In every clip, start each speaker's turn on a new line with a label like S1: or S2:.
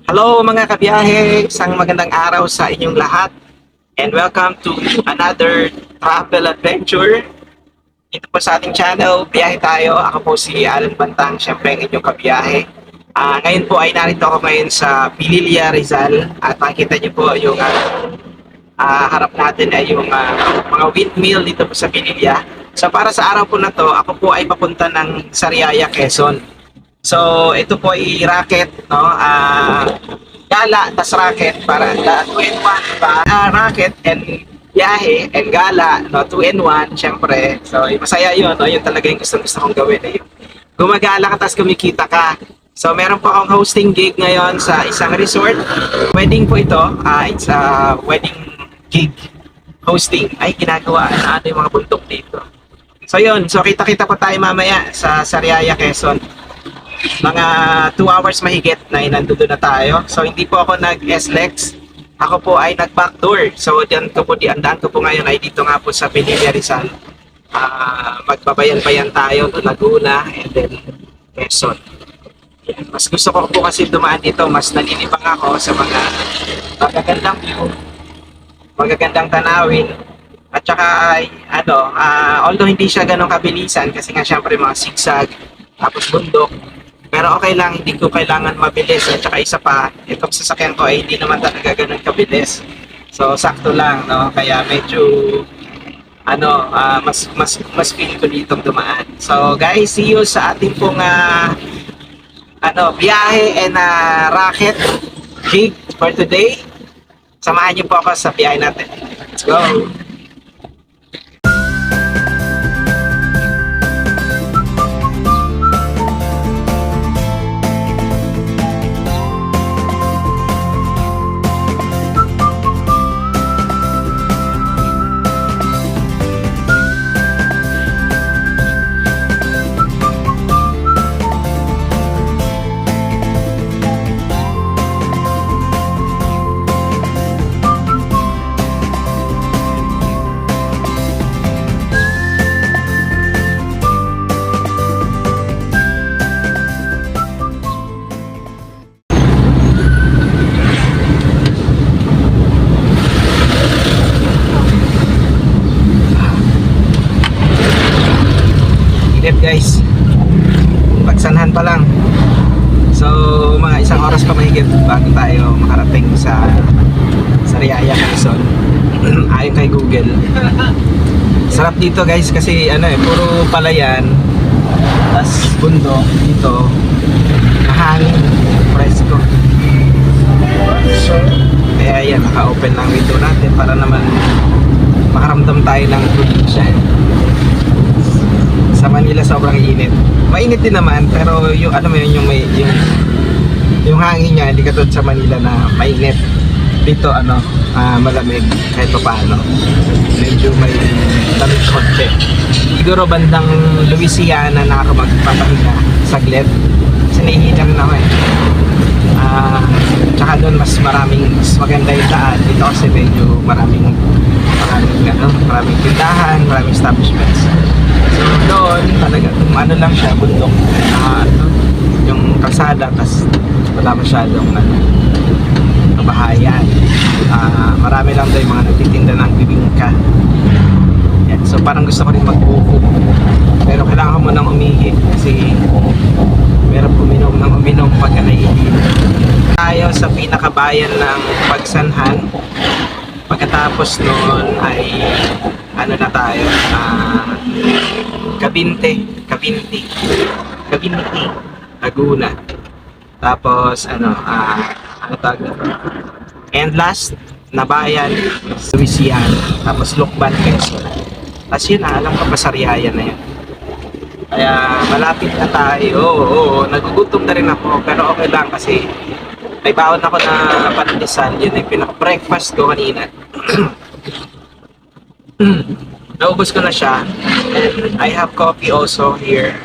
S1: Hello mga kabiyahe, isang magandang araw sa inyong lahat and welcome to another travel adventure dito po sa ating channel, Biyahe Tayo. Ako po si Alan Bantang, syempre ang inyong kabiyahe. Ngayon po ay narito ako ngayon sa Pililla, Rizal at makikita niyo po yung harap natin ay yung mga windmill dito po sa Pililla. So para sa araw po na to, ako po ay papunta ng Sariaya, Quezon. So, ito po ay racket, no? Gala, tas racket, para 2-in-1, diba? Racket and biyahe and gala, no? 2-in-1, syempre. So, masaya yun, no? Yun talaga yung gusto kong gawin. Eh. Gumagala ka, tas kumikita ka. So, meron po akong hosting gig ngayon sa isang resort. Wedding po ito. It's a wedding gig hosting. Ay, ginagawa na yung mga bundok dito. So, yun. So, kita-kita po tayo mamaya sa Sariaya, Quezon. Mga 2 hours mahigit na nandun na tayo. So hindi po ako nag-SLEX. Ako po ay nag-backdoor. So dyan ko po, diandaan ko po ngayon ay dito nga po sa Pililla, Rizal. Magbabayan-bayan tayo to Laguna and then Quezon. Mas gusto ko po kasi dumaan dito. Mas nalilibang ako sa mga magagandang view, magagandang tanawin. At saka although hindi siya ganong kabilisan kasi nga syempre mga sigsag tapos bundok. Pero okay lang, hindi ko kailangan mabilis. At saka isa pa, itong sasakyan ko ay hindi naman talaga ganun kabilis. So, sakto lang, no? Kaya medyo, mas feel ko ditong dumaan. So, guys, see you sa ating pong, biyahe and racket gig for today. Samahan niyo po ako sa biyahe natin. Let's go! guys. Pagsanhan pa lang. So mga isang oras pa mahigit bago tayo makarating sa Sariaya, Quezon. Ayon kay Google. Sarap dito guys kasi puro palayan. Tas bundok dito. Mahangin, presko. So, kaya yan, naka-open lang window natin para naman makaramdam tayo ng probinsya. Sa Manila sobrang init. Mainit din naman pero yung yung hangin niya hindi katulad sa Manila na mainit. Dito malamig kahit pa paano. Medyo may lamig konti. Siguro bandang Louisiana nakakapagpapahinga saglit. Kasi nahihilang na ako tsaka doon mas maganda yung daan. Dito kasi medyo maraming tindahan, maraming establishments. So doon talaga lang siya, bundok, yung kalsada, tas wala masyadong kabahayan. Marami lang daw yung mga nagtitinda ng bibingka. Yan. So parang gusto ko rin mag-upo, pero kailangan ko munang umihi kasi meron uminom pagka naiihi. Tayo sa pinakabayan ng Pagsanhan. Pagkatapos noon ay na tayo, Cabinte, Laguna. Tapos tawag na? And last na bayan, Louisiana. Tapos Lucban, Quezon. Tapos yun alam ko pa Sariaya na yun. Kaya malapit na tayo. Oo, nagugutom na rin ako pero okay lang kasi may baon ako na pandesal. Yun yung pinaka-breakfast ko kanina. Naubos ko na siya. And I have coffee also here.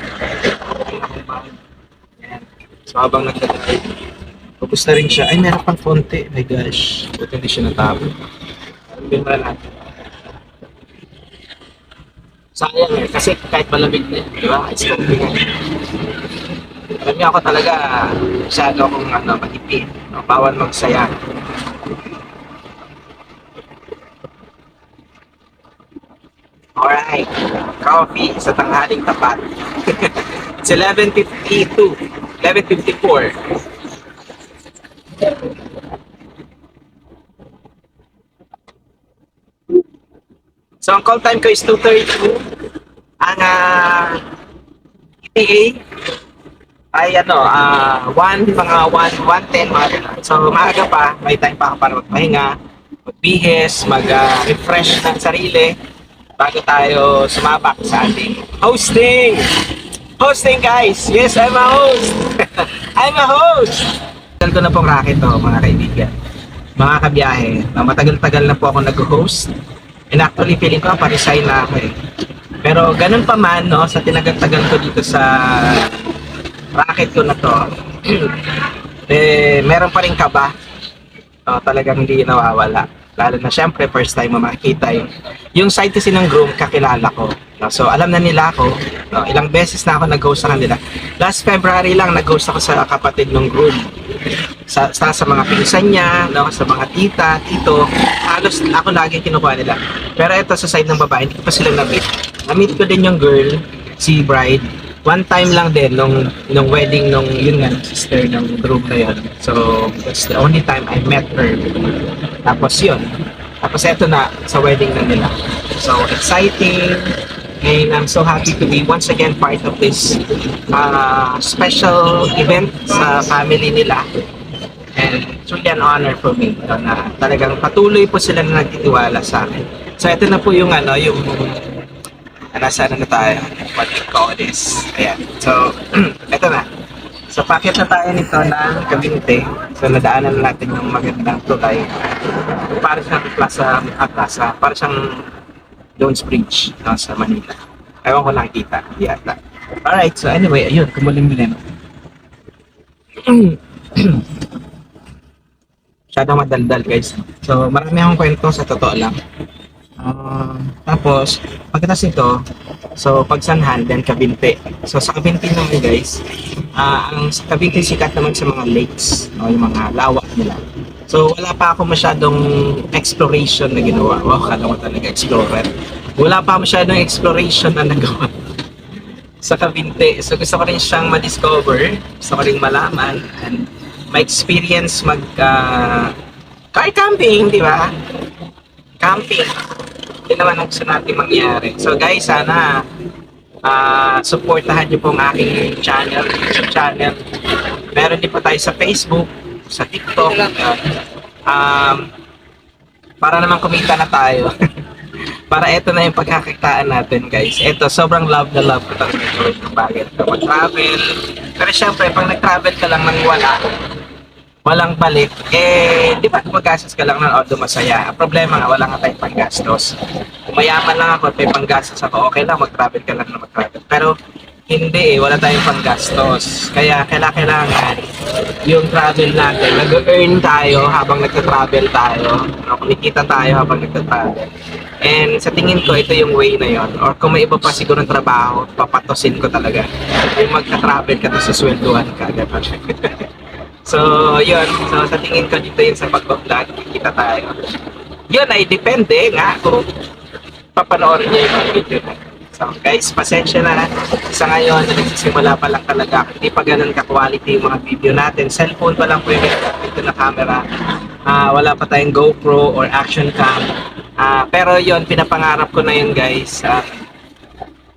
S1: So habang nagdadrive, ubos na rin siya. Ay, meron pang konti. My gosh. Buti hindi siya natapon. Sabihin mo na natin. Sayang kasi kahit malamig na yun, di ba? Ice coffee nga. Alam niyo ako talaga, masyado akong matipid. Bawal magsayang. Alright, coffee sa tanghaling tapat. It's 11:52, 11:54. So ang call time ko is 2:32. Ang ETA ay mga 1:10 mga ganun. So maaga pa, may time pa ako para magpahinga, magbihis, mag-refresh ng sarili bago tayo sumabak sa ating hosting. Hosting guys! Yes, I'm a host! I'm a host! Tagal ko na pong racket mga kaibigan. Mga kabiyahe, matagal-tagal na po ako nag-host. And actually, feeling ko pa-resign na ako Pero ganun pa man, sa tinagal-tagal ko dito sa racket ko na to, meron pa rin kaba. Talagang hindi nawawala. Lalo na syempre, first time mo makikita yung side kasi ng groom, kakilala ko. So, alam na nila ako. Ilang beses na ako nag-host sa kanila. Last February lang, nag-host ako sa kapatid ng groom. Sa mga pinsan niya, sa mga tita, tito. Halos ako lagi kinukuha nila. Pero ito sa side ng babae, hindi pa sila na-meet. Na-meet ko din yung girl, si bride. One time lang din nung wedding yun nga, sister ng groom na yun. So, that's the only time I met her. Tapos yun. Tapos eto na, sa wedding na nila. So, exciting. And I'm so happy to be once again part of this special event sa family nila. And it's really an honor for me na talagang patuloy po sila na nagtitiwala sa akin. So, ito na po yung nasa na tayo. What we call this. Ayan. So, ito na. So, packet na tayo nito ng Cabinte. So, nadaanan natin yung magandang tulay. Para siyang plaza. Para siyang Jones Bridge sa Manila. Ewan ko lang kita. Hindi ata. Alright. So, anyway, ayun. Kumulim-lim. Masyadong madaldal, guys. So, marami akong kwento sa totoo lang. Tapos, pagkatapos nito, so Pagsanhan, then Cabinte. So sa Cabinte naman guys, ang sa Cabinte sikat naman sa mga lakes, yung mga lawak nila. So wala pa ako masyadong exploration na ginawa. Wow, kala ko talaga explorer. Wala pa masyadong exploration na nagawa. sa Cavite. So gusto ko rin siyang ma-discover, gusto ko rin malaman and ma-experience car camping, di ba? Camping. Yun naman ang gusto natin mangyari. So guys, sana supportahan niyo po ang aking channel, YouTube channel. Meron din po tayo sa Facebook, sa TikTok. Para naman kumita na tayo. Para ito na yung pagkakitaan natin, guys. Ito, sobrang love na love ko talaga ito. Bakit? Mag-travel. Pero syempre, pag nag-travel ka lang nang walang balik, di ba magastos ka lang ng auto masaya? Ang problema nga, wala nga tayong panggastos. Kung mayaman lang ako, may panggastos ako, okay lang, mag-travel ka lang na mag-travel. Pero, hindi wala tayong panggastos. Kaya kailangan yung travel natin, nag-earn tayo habang nagta-travel tayo. Kumikita tayo habang nagta-travel. And sa tingin ko, ito yung way na yon. Or kung may iba pa siguro ng trabaho, papatosin ko talaga. Yung magta-travel ka, tapos suswelduhan ka. So, yun. So, sa tingin ko dito yun sa pag-vlog, kikita tayo. Yun ay depende nga kung papanoorin niyo yung mga video na. So, guys, pasensya na. Sa ngayon, nagsisimula pa lang talaga. Hindi pa ganun ka-quality yung mga video natin. Cellphone pa lang po yung ito na camera. Wala pa tayong GoPro or action cam. Pero yon pinapangarap ko na yun, guys.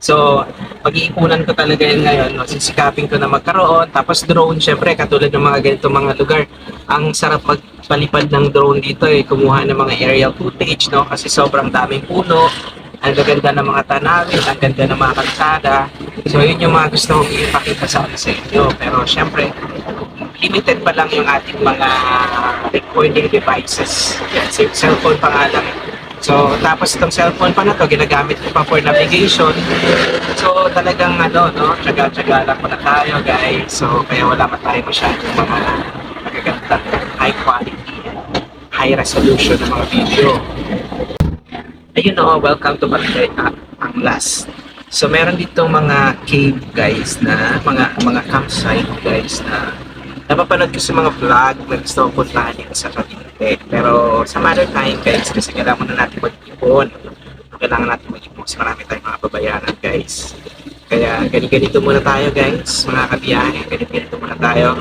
S1: So, pag-iipunan ko talaga yun ngayon. Sisikapin ko na magkaroon. Tapos drone, syempre, katulad ng mga ganitong mga lugar. Ang sarap magpalipad ng drone dito kumuha ng mga aerial footage, no? Kasi sobrang daming puno. Ang gaganda ng mga tanawin, ang ganda ng mga kalsada. So, yun yung mga gusto kong ipakita sa inyo. Pero, syempre, limited pa lang yung ating mga recording devices. Yan, cellphone pa nga lang. So, tapos itong cellphone pa na to, ginagamit ko pa for navigation. So, talagang tsaga-tsaga lang muna tayo, guys. So, kaya wala pa tayo masyadong mga magagandang high quality, high resolution ng mga video. Ayun welcome to Barangay Anglas. So, meron dito mga cave, guys, na mga campsite, guys, na napapanood ko sa mga vlog na gusto ko puntahan yun sa Cavite. Pero sa matter time, guys, kasi kailangan na natin mag-ipon. Kailangan natin mag-ipon kasi marami tayong mga babayaran, guys. Kaya ganito muna tayo, guys, mga kabiyahe. Ganito muna tayo.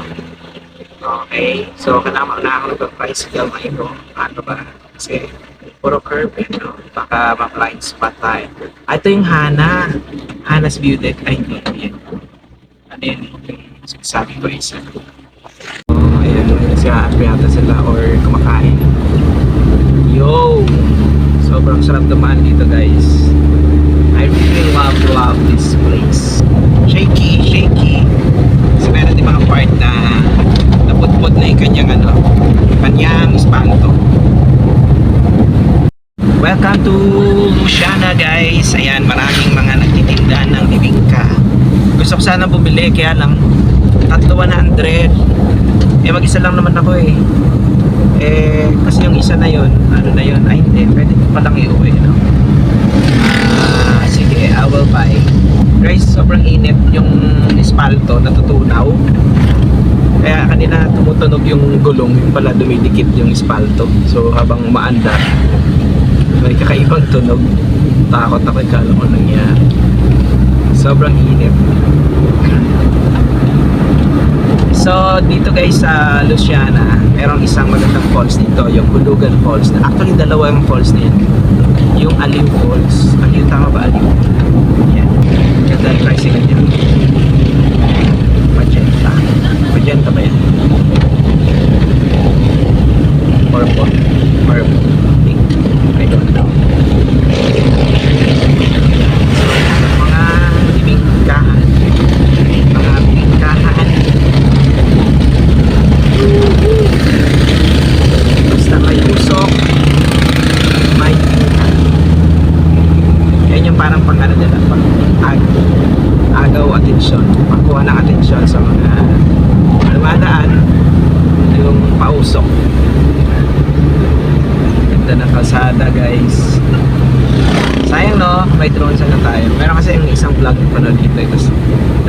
S1: Okay. So, kailangan na ako nag-tricycle na ito. Ano ba? Kasi puro curve, baka ma-blind spot tayo. Ito yung Hana's View Deck. Ay, hindi. Ano yun? Sabi ko isa. Ayan, nagsihaan yata sila or kumakain. Yo! Sobrang sarap dumaan dito, guys. I really love this place. Shaky. Kasi meron din mga part na naputput na yung kanyang espanto. Welcome to Luciana, guys. Ayan, maraming mga nagtitinda ng bibingka. Gusto ko sana bumili, kaya lang 300. Mag-isa lang naman ako kasi yung isa na yun, ay hindi, pwede ko palang iuwi, sige, I will buy. Guys, sobrang init yung espalto, natutunaw. Kaya kanina tumutunog yung gulong, yung pala dumidikit yung espalto. So habang umaandar, may kakaibang tunog. Takot ako, ikala ko nangyari. Sobrang init. So, dito guys sa Luciana, merong isang magandang falls dito, yung Hulugan Falls. Actually, dalawang falls na yun. Yung Aliw Falls. Aliw, tama ba Aliw? Yan. Ganda yung tricycle niya. Magenta. Magenta ba yan? Purple. Pink. I don't know. Mga bibingkahan. Basta may usok, may bingka. Yan yung parang nila, agaw atensyon, pagkuha ng atensyon sa mga dumadaan, yung pausok. Ganda ng kalsada, guys. Sayang may drone sana tayo. Meron kasi yung isang vlog pa na dito, tapos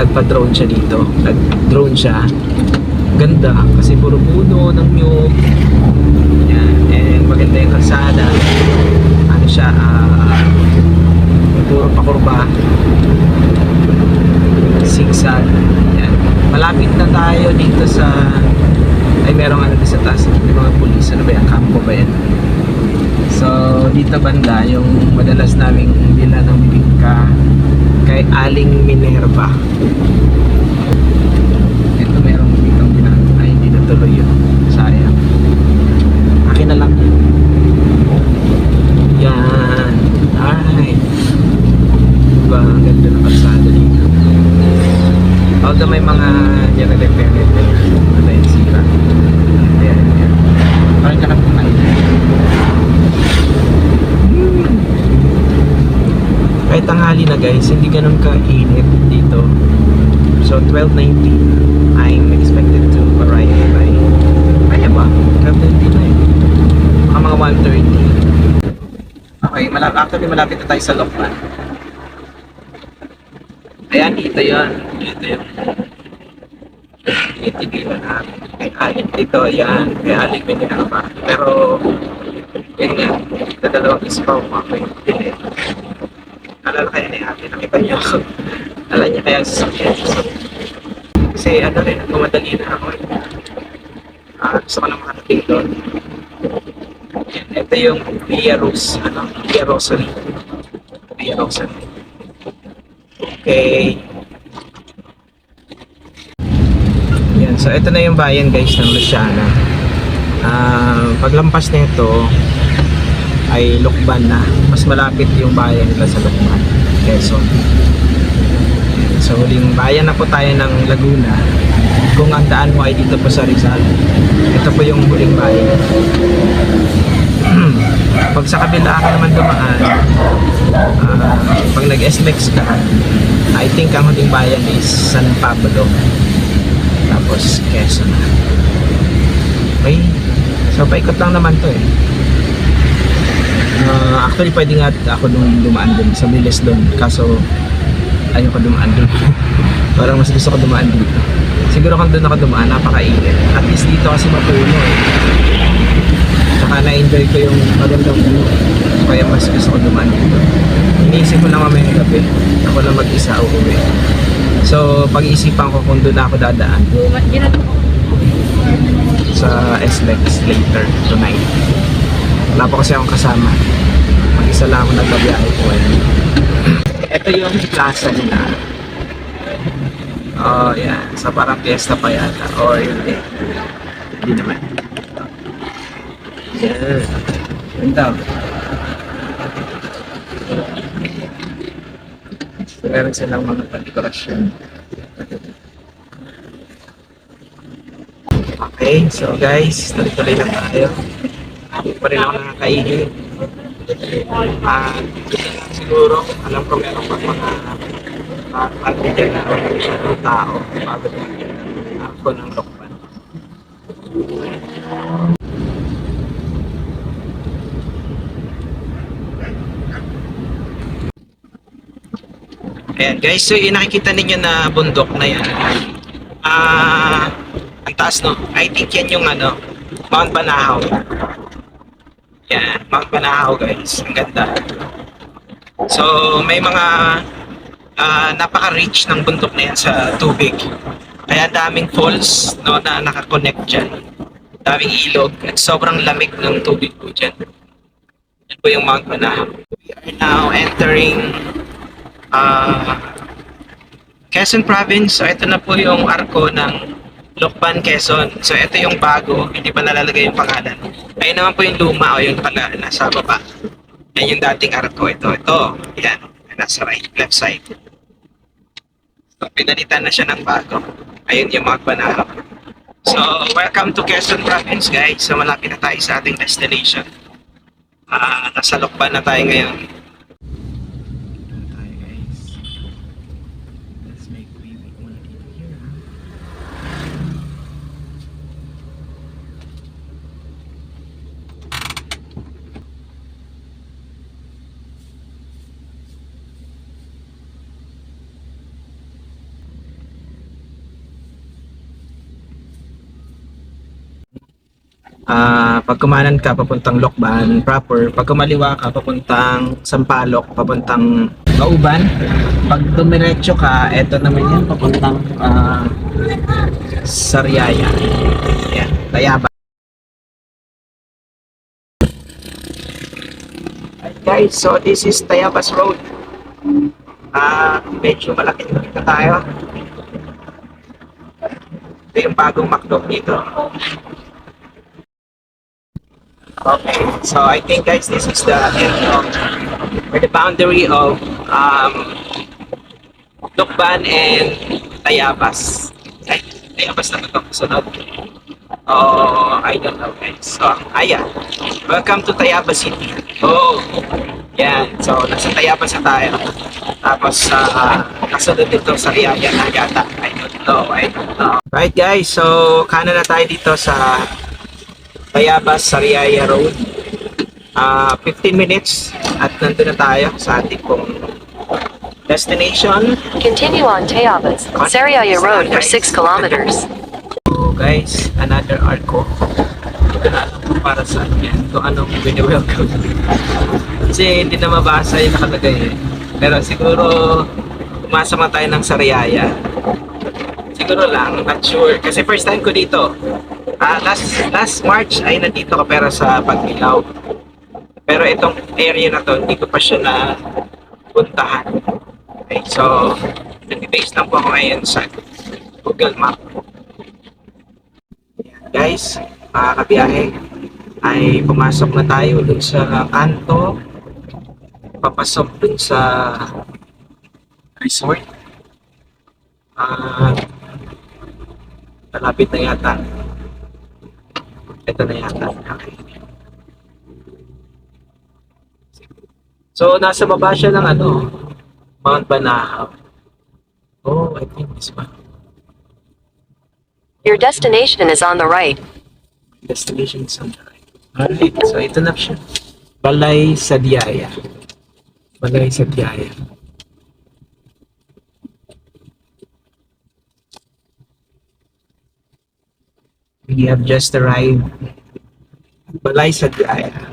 S1: nagpa-drone siya dito. Nag-drone siya. Ganda kasi puro puno ng nyug. Yan. And maganda yung kalsada. Ano siya, puro pakurba. zigzag. Yan. Malapit na tayo dito sa ay merong ano dito sa taas, may mga pulis, ano ba yan, kampo ba yan? So dito banda yung madalas naming bila ng bibingka kay Aling Minerva. Ito merong ditong binang ay hindi natuloy yun, sayang, akin na lang yan. Alright, diba ang ganda ng kalsada dito, although may mga dyan nag-repair ano yung sira. Ayan, ayan. Parang ka na kumain. Kahit tanghali na guys, hindi ganun ka-init dito. So 12:19, I'm expected to arrive by kaya ba? 12:19 na eh. Mga 1:30. Okay, actually malapit na tayo sa Lokban. Ayan, dito yun. Dito yun. Itigilan natin. Kay Aling dito, ayan. Kay Aling Minerva. Pero, yun nga. Ito dalawang ispaw mga kayo. Alala kaya ni ate, nakita niyo ako. Alala niya kaya sa sasakyan. Kasi ano rin, gumadali na ako. Gusto ko na makarating doon. Ito yung Via Rose, Via Rosary. Via Rosary. Okay. Yan, so ito na yung bayan guys ng Luciana. Paglampas nito ay Lokban na. Mas malapit yung bayan nila sa Lokban, Quezon. So huling bayan na po tayo ng Laguna. Kung ang daan mo ay dito po sa Rizal, ito po yung huling bayan. Pag sa kabila ka naman dumaan, pag nag-SLEX ka, I think ang huling bayan is San Pablo, tapos Quezon na. Okay, so paikot lang naman to eh. Actually pwede nga ako dumaan dun sa bilis dun, kaso ayoko dumaan dun. Parang mas gusto ko dumaan dito. Siguro kung dun ako dumaan, napakainit. At least dito kasi mapuno eh. Tsaka na-enjoy ko yung magandang view, kaya mas gusto ko dumaan dito. Iniisip ko lang mamayang gabi, ako lang mag-isa uuwi. So pag-iisipan ko kung doon ako dadaan sa SLEX later tonight. Wala pa kasi akong kasama, mag-isa lang ako nagbabiyahe ko. Ito yung plaza nila. Oh yan, sa parang fiesta pa yata or hindi naman. Yeah. Ganda. Meron silang mga dekorasyon. Okay, so guys, tuloy-tuloy lang tayo. Hindi pa rin ako nakakainin. Siguro, alam ko meron pang mga pagkakita na masyadong tao bago ako ng Lokban. Ayan guys, so yung nakikita ninyo na bundok na yan, ang taas no, I think yan yung Mount Banahaw. Yan, Mount Banahaw guys, ang ganda. So may mga napaka-rich ng bundok na yan sa tubig. Kaya daming falls no, na nakakonect dyan. Daming ilog at sobrang lamig ng tubig po dyan. Yan po yung Mount Banahaw. We are now entering Quezon Province. So ito na po yung arko ng Lokban, Quezon. So ito yung bago, hindi pa nalalagay yung pangalan. Ayun naman po yung luma o yung pala nasa baba. Yan yung dating arko. Ito, yan, nasa left side. So pinalitan na siya ng bago. Ayun yung Mount Banahaw. So welcome to Quezon Province guys. So malapit na tayo sa ating destination. Nasa Lokban na tayo ngayon. Pag kumanan ka papuntang Lokban proper, pag kumaliwa ka papuntang Sampaloc, papuntang Kauban. Pag dumiretso ka, eto naman yan, papuntang Sariaya. Yan, Tayabas. Guys, so this is Tayabas Road. Medyo malaki na tayo. Ito yung bagong McDo dito. Okay, so I think guys, this is the end of, or the boundary of Lukban and Tayabas. Ay, Tayabas na ito. Sunod. Oh, I don't know guys. So, ayan. Welcome to Tayabas City. Oh, yan. So, nasa Tayabas na tayo. Tapos, kasunod dito sa Riyaya na yata. I don't know. Right guys, so kanan na tayo dito sa Tayabas Sariaya Road. 15 minutes at nandun na tayo sa ating pong destination.
S2: Continue on Tayabas, Sariaya Road for 6 kilometers.
S1: So guys, another arco. Ito na alam kung para saan yan. Kung anong welcome. Kasi hindi na mabasa yung nakalagay eh. Pero siguro umasa man tayo ng Sariaya. Siguro lang, not sure. Kasi first time ko dito. Last March ay nandito ko pero sa Pagbilaw. Pero itong area na to, hindi ko pa siya na puntahan. Okay, so nag-base lang po ako ngayon sa Google Map. Ayan, guys, mga kabiyahe, ay pumasok na tayo dun sa kanto. Papasok dun sa resort. Malapit na yata. Ito na yata. Okay. So, nasa baba siya ng Mount Banahaw. Oh, I think this one.
S2: Your destination is on the right.
S1: Destination is on the right. Alright, so ito na siya. Balay Sadiaya. Balay Sadiaya. We have just arrived at Balay Sadiaya.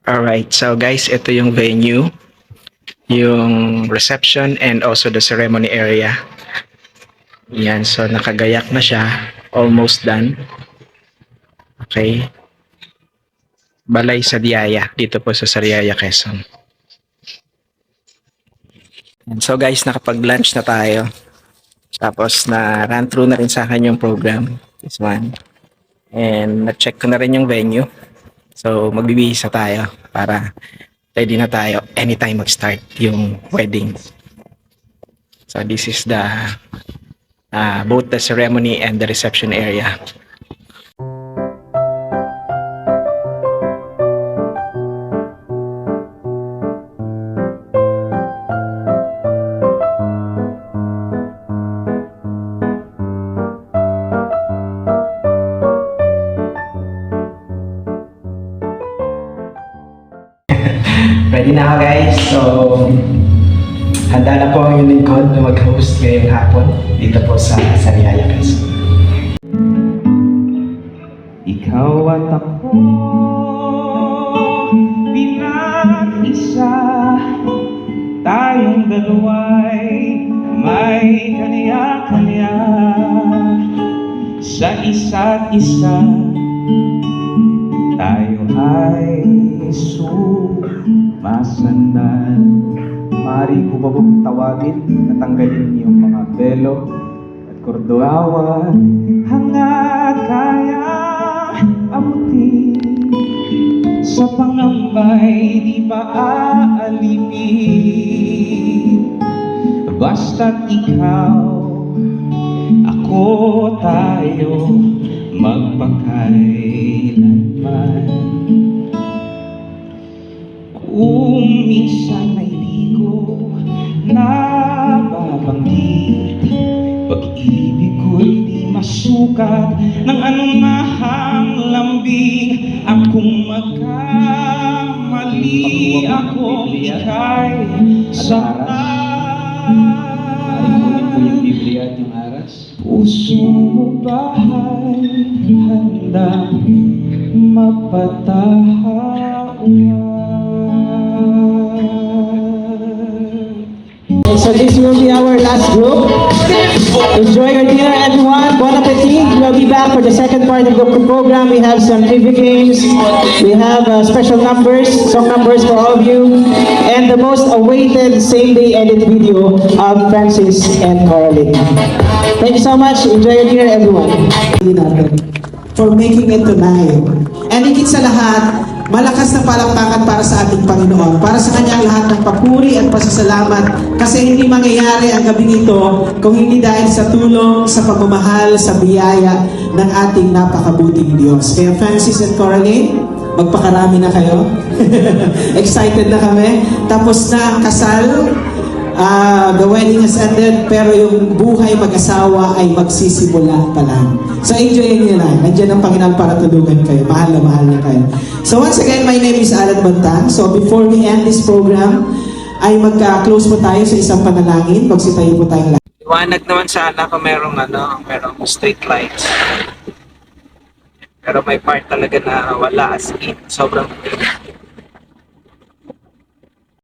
S1: Alright, so guys, ito yung venue, yung reception and also the ceremony area. Yan, so nakagayak na siya, almost done. Okay. Balay Sadiaya, dito po sa Sariaya, Quezon. And so guys, nakapag-lunch na tayo. Tapos na run through na rin sa akin yung program, this one. And na-check ko na rin yung venue. So magbibihisa tayo para ready na tayo anytime mag-start yung wedding. So this is the both the ceremony and the reception area. Ready na ako guys, so handa na po ang inyong lingkod na mag-host ngayong hapon dito po sa Sariaya, Quezon. Ikaw at ako, pinag-isa, tayong dalawa'y may kanya-kanya sa isa't isa, tayo ay sumasandan. Maaari ko ba pong tawagin na tanggalin yung mga belo at kordoawan hanggat kaya abutin sa pangambay di pa aalipin. Basta't ikaw, ako, tayo magpakailanman. Kung minsan ay di ko nababanggit, pag-ibig ko'y di masukat ng anumahang lambing. Akong magkamali, akong ika'y saktan.
S3: Maaaring kunin po yung Biblia at yung aras.
S1: Puso mo ba'y handa mapatahawan? So this will be our last group. Enjoy your dinner, everyone. Bon appetit. We'll be back for the second part of the program. We have some trivia games. We have special numbers, song numbers for all of you, and the most awaited same-day edit video of Francis and Caroline. Thank you so much. Enjoy your dinner, everyone. For making it tonight. And higit sa lahat, malakas na palakpakan para sa ating Panginoon. Para sa Kanyang lahat ng papuri at pasasalamat. Kasi hindi mangyayari ang gabing ito kung hindi dahil sa tulong, sa pagmamahal, sa biyaya ng ating napakabuting Diyos. Kaya Francis and Coraline, magpakarami na kayo. Excited na kami. Tapos na ang kasal. The wedding has ended, pero yung buhay mag-asawa ay magsisimula pa lang. So enjoy nyo lang. Nandiyan ang Panginoon para tulungan kayo. Mahal na kayo. So once again, my name is Alan Bantang. So before we end this program, ay magka-close po tayo sa isang panalangin. Magsitayo po tayong lahat. Iwanag naman sana kung merong street lights. Pero may part talaga na wala, as in sobrang